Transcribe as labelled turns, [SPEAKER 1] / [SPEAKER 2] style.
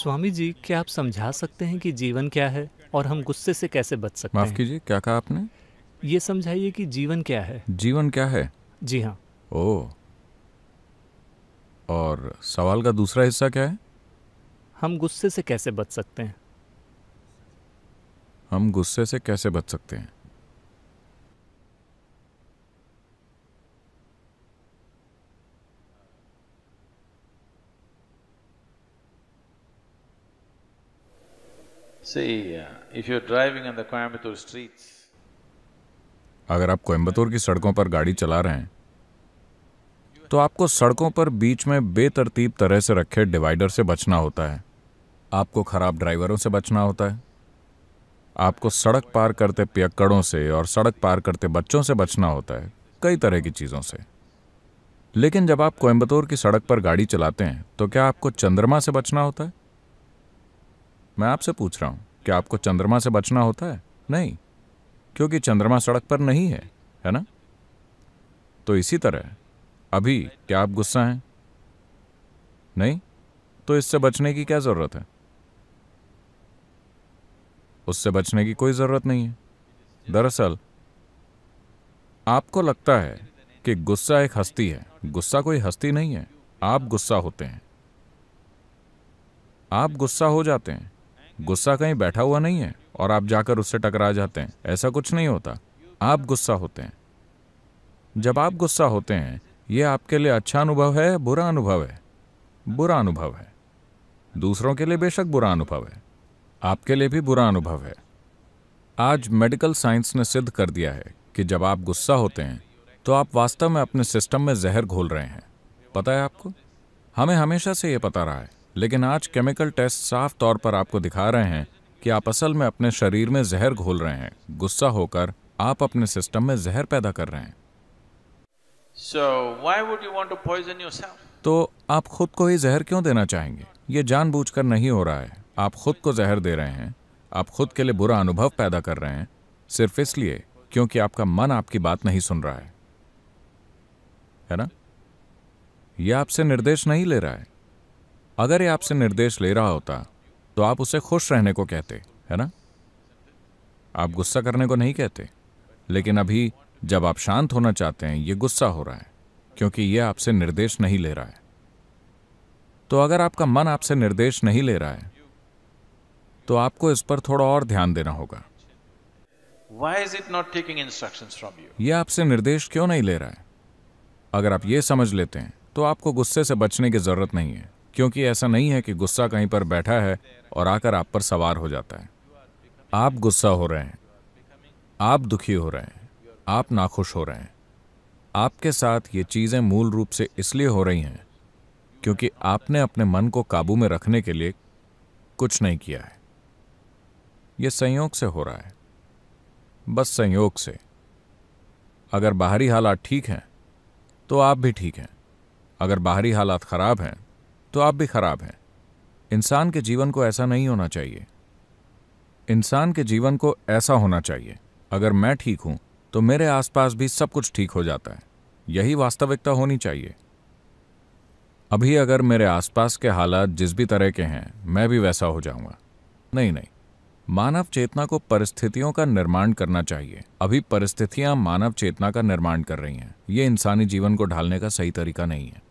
[SPEAKER 1] स्वामी जी, क्या आप समझा सकते हैं कि जीवन क्या है और हम गुस्से से कैसे बच सकते
[SPEAKER 2] माफ
[SPEAKER 1] हैं?
[SPEAKER 2] कीजिए, क्या कहा आपने?
[SPEAKER 1] ये समझाइए कि जीवन क्या है।
[SPEAKER 2] जीवन क्या है?
[SPEAKER 1] जी हाँ।
[SPEAKER 2] ओह, और सवाल का दूसरा हिस्सा क्या है?
[SPEAKER 1] हम गुस्से से कैसे बच सकते हैं?
[SPEAKER 2] हम गुस्से से कैसे बच सकते हैं?
[SPEAKER 3] See, if you're driving on the Coimbatore streets,
[SPEAKER 2] अगर आप कोयम्बतूर की सड़कों पर गाड़ी चला रहे हैं तो आपको सड़कों पर बीच में बेतरतीब तरह से रखे डिवाइडर से बचना होता है। आपको खराब ड्राइवरों से बचना होता है। आपको सड़क पार करते पियक्कड़ों से और सड़क पार करते बच्चों से बचना होता है, कई तरह की चीज़ों से। लेकिन जब आप कोयम्बतूर की सड़क पर गाड़ी चलाते हैं तो क्या आपको चंद्रमा से बचना होता है? मैं आपसे पूछ रहा हूं, क्या आपको चंद्रमा से बचना होता है? नहीं, क्योंकि चंद्रमा सड़क पर नहीं है ना? तो इसी तरह अभी क्या आप गुस्सा हैं? नहीं, तो इससे बचने की क्या जरूरत है? उससे बचने की कोई जरूरत नहीं है। दरअसल आपको लगता है कि गुस्सा एक हस्ती है। गुस्सा कोई हस्ती नहीं है। आप गुस्सा होते हैं, आप गुस्सा हो जाते हैं। गुस्सा कहीं बैठा हुआ नहीं है और आप जाकर उससे टकरा जाते हैं, ऐसा कुछ नहीं होता। आप गुस्सा होते हैं। जब आप गुस्सा होते हैं, यह आपके लिए अच्छा अनुभव है, बुरा अनुभव है? बुरा अनुभव है। दूसरों के लिए बेशक बुरा अनुभव है, आपके लिए भी बुरा अनुभव है। आज मेडिकल साइंस ने सिद्ध कर दिया है कि जब आप गुस्सा होते हैं तो आप वास्तव में अपने सिस्टम में जहर घोल रहे हैं। पता है आपको? हमें हमेशा से यह पता रहा है, लेकिन आज केमिकल टेस्ट साफ तौर पर आपको दिखा रहे हैं कि आप असल में अपने शरीर में जहर घोल रहे हैं। गुस्सा होकर आप अपने सिस्टम में जहर पैदा कर रहे हैं।
[SPEAKER 3] so why would you want to poison yourself?
[SPEAKER 2] तो आप खुद को ही जहर क्यों देना चाहेंगे? ये जानबूझकर नहीं हो रहा है। आप खुद को जहर दे रहे हैं, आप खुद के लिए बुरा अनुभव पैदा कर रहे हैं, सिर्फ इसलिए क्योंकि आपका मन आपकी बात नहीं सुन रहा है ना? यह आपसे निर्देश नहीं ले रहा है। अगर ये आपसे निर्देश ले रहा होता तो आप उसे खुश रहने को कहते, है ना? आप गुस्सा करने को नहीं कहते। लेकिन अभी जब आप शांत होना चाहते हैं, ये गुस्सा हो रहा है क्योंकि यह आपसे निर्देश नहीं ले रहा है। तो अगर आपका मन आपसे निर्देश नहीं ले रहा है तो आपको इस पर थोड़ा और ध्यान देना होगा।
[SPEAKER 3] Why is it not taking instructions from you?
[SPEAKER 2] यह आपसे निर्देश क्यों नहीं ले रहा है? अगर आप ये समझ लेते हैं तो आपको गुस्से से बचने की जरूरत नहीं है, क्योंकि ऐसा नहीं है कि गुस्सा कहीं पर बैठा है और आकर आप पर सवार हो जाता है। आप गुस्सा हो रहे हैं, आप दुखी हो रहे हैं, आप नाखुश हो रहे हैं। आपके साथ ये चीजें मूल रूप से इसलिए हो रही हैं क्योंकि आपने अपने मन को काबू में रखने के लिए कुछ नहीं किया है। यह संयोग से हो रहा है, बस संयोग से। अगर बाहरी हालात ठीक हैं तो आप भी ठीक हैं, अगर बाहरी हालात खराब हैं तो आप भी खराब हैं। इंसान के जीवन को ऐसा नहीं होना चाहिए। इंसान के जीवन को ऐसा होना चाहिए, अगर मैं ठीक हूं तो मेरे आसपास भी सब कुछ ठीक हो जाता है। यही वास्तविकता होनी चाहिए। अभी अगर मेरे आसपास के हालात जिस भी तरह के हैं, मैं भी वैसा हो जाऊंगा। नहीं नहीं, मानव चेतना को परिस्थितियों का निर्माण करना चाहिए। अभी परिस्थितियां मानव चेतना का निर्माण कर रही हैं। ये इंसानी जीवन को ढालने का सही तरीका नहीं है।